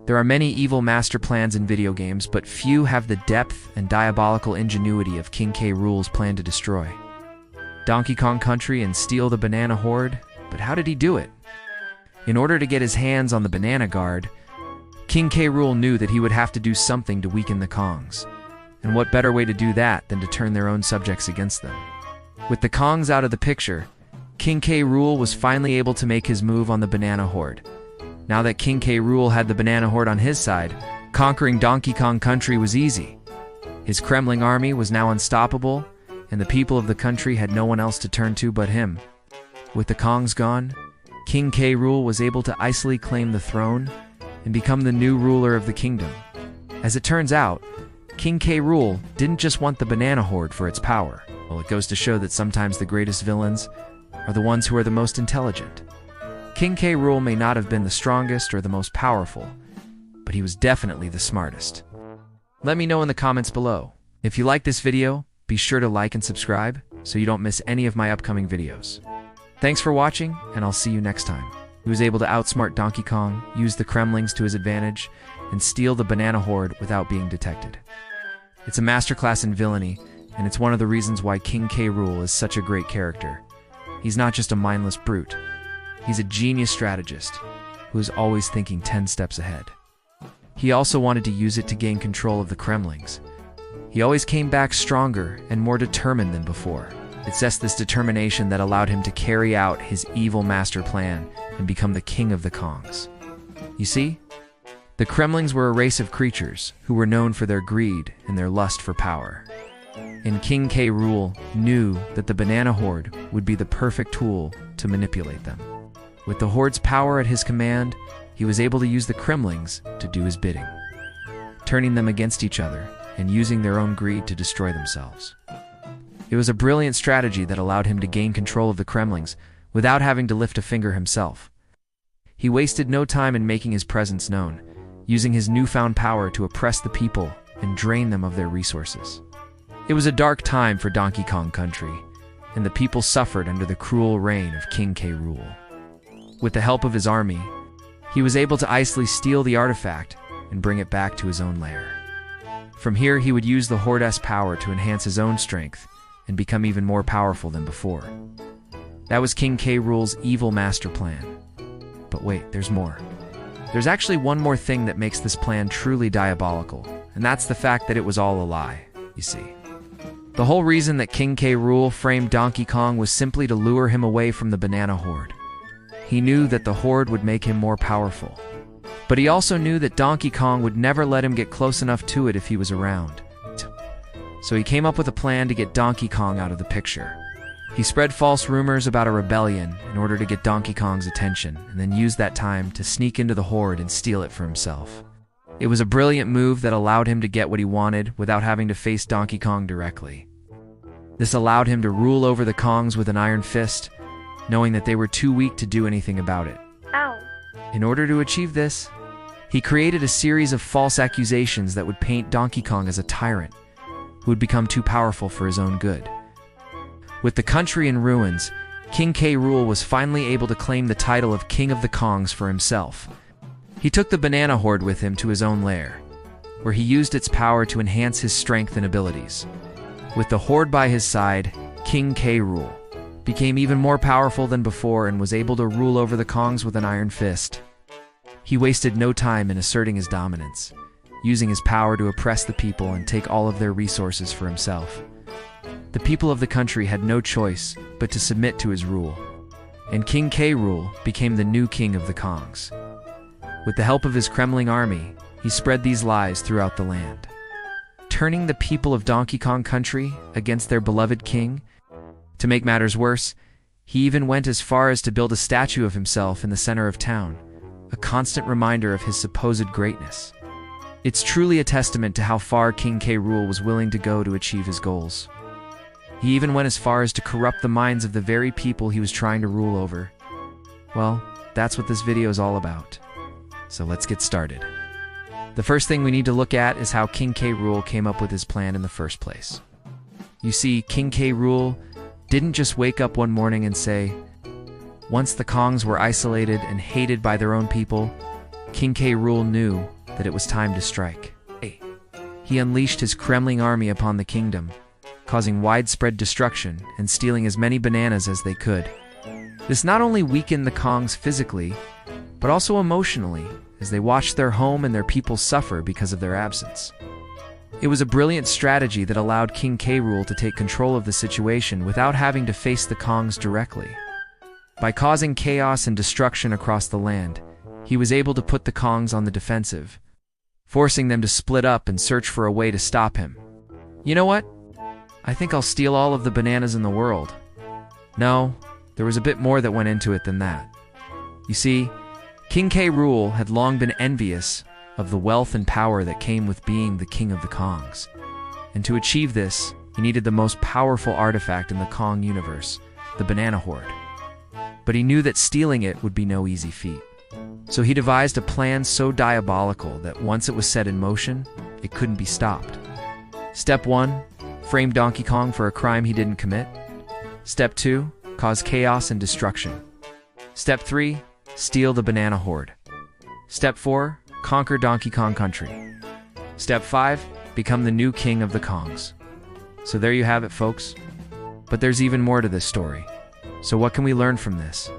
There are many evil master plans in video games, but few have the depth and diabolical ingenuity of King K. Rool's plan to destroy Donkey Kong Country and steal the banana horde. But how did he do it? In order to get his hands on the banana guard, King K. Rool knew that he would have to do something to weaken the Kongs. And what better way to do that than to turn their own subjects against them? With the Kongs out of the picture, King K. Rool was finally able to make his move on the banana horde. Now that King K. Rool had the banana horde on his side, conquering Donkey Kong Country was easy. His Kremling army was now unstoppable, and the people of the country had no one else to turn to but him. With the Kongs gone, King K. Rool was able to easily claim the throne and become the new ruler of the kingdom. As it turns out, King K. Rool didn't just want the banana horde for its power. Well, it goes to show that sometimes the greatest villains are the ones who are the most intelligent. King K. Rool may not have been the strongest or the most powerful, but he was definitely the smartest. Let me know in the comments below. If you like this video, be sure to like and subscribe so you don't miss any of my upcoming videos. Thanks for watching, and I'll see you next time. He was able to outsmart Donkey Kong, use the Kremlings to his advantage, and steal the banana horde without being detected. It's a masterclass in villainy, and it's one of the reasons why King K. Rool is such a great character. He's not just a mindless brute. He's a genius strategist who is always thinking 10 steps ahead. He also wanted to use it to gain control of the Kremlings. He always came back stronger and more determined than before. It's just this determination that allowed him to carry out his evil master plan and become the king of the Kongs. You see, the Kremlings were a race of creatures who were known for their greed and their lust for power. And King K. Rool knew that the banana horde would be the perfect tool to manipulate them. With the horde's power at his command, he was able to use the Kremlings to do his bidding, turning them against each other and using their own greed to destroy themselves. It was a brilliant strategy that allowed him to gain control of the Kremlings without having to lift a finger himself. He wasted no time in making his presence known, using his newfound power to oppress the people and drain them of their resources. It was a dark time for Donkey Kong Country, and the people suffered under the cruel reign of King K. Rool. With the help of his army, he was able to easily steal the artifact and bring it back to his own lair. From here, he would use the horde's power to enhance his own strength and become even more powerful than before. That was King K. Rool's evil master plan. But wait, there's more. There's actually one more thing that makes this plan truly diabolical, and that's the fact that it was all a lie, you see. The whole reason that King K. Rool framed Donkey Kong was simply to lure him away from the banana horde. He knew that the horde would make him more powerful. But he also knew that Donkey Kong would never let him get close enough to it if he was around. So he came up with a plan to get Donkey Kong out of the picture. He spread false rumors about a rebellion in order to get Donkey Kong's attention, and then used that time to sneak into the horde and steal it for himself. It was a brilliant move that allowed him to get what he wanted without having to face Donkey Kong directly. This allowed him to rule over the Kongs with an iron fist, knowing that they were too weak to do anything about it. Ow. In order to achieve this, he created a series of false accusations that would paint Donkey Kong as a tyrant who would become too powerful for his own good. With the country in ruins, King K. Rool was finally able to claim the title of King of the Kongs for himself. He took the banana horde with him to his own lair, where he used its power to enhance his strength and abilities. With the horde by his side, King K. Rool became even more powerful than before and was able to rule over the Kongs with an iron fist. He wasted no time in asserting his dominance, using his power to oppress the people and take all of their resources for himself. The people of the country had no choice but to submit to his rule, and King K. Rool became the new king of the Kongs. With the help of his Kremling army, he spread these lies throughout the land, turning the people of Donkey Kong Country against their beloved king. To make matters worse, he even went as far as to build a statue of himself in the center of town, a constant reminder of his supposed greatness. It's truly a testament to how far King K. Rool was willing to go to achieve his goals. He even went as far as to corrupt the minds of the very people he was trying to rule over. Well, that's what this video is all about. So let's get started. The first thing we need to look at is how King K. Rool came up with his plan in the first place. You see, King K. Rool didn't just wake up one morning and say, once the Kongs were isolated and hated by their own people, King K. Rool knew that it was time to strike. He unleashed his Kremling army upon the kingdom, causing widespread destruction and stealing as many bananas as they could. This not only weakened the Kongs physically, but also emotionally, as they watched their home and their people suffer because of their absence. It was a brilliant strategy that allowed King K. Rool to take control of the situation without having to face the Kongs directly. By causing chaos and destruction across the land, he was able to put the Kongs on the defensive, forcing them to split up and search for a way to stop him. You know what? I think I'll steal all of the bananas in the world. No, there was a bit more that went into it than that. You see, King K. Rool had long been envious of the wealth and power that came with being the king of the Kongs. And to achieve this, he needed the most powerful artifact in the Kong universe, the Banana Horde. But he knew that stealing it would be no easy feat. So he devised a plan so diabolical that once it was set in motion, it couldn't be stopped. Step 1, frame Donkey Kong for a crime he didn't commit. Step 2, cause chaos and destruction. Step 3, steal the Banana Horde. Step 4, conquer Donkey Kong Country. Step 5, become the new king of the Kongs. So there you have it, folks. But there's even more to this story. So what can we learn from this?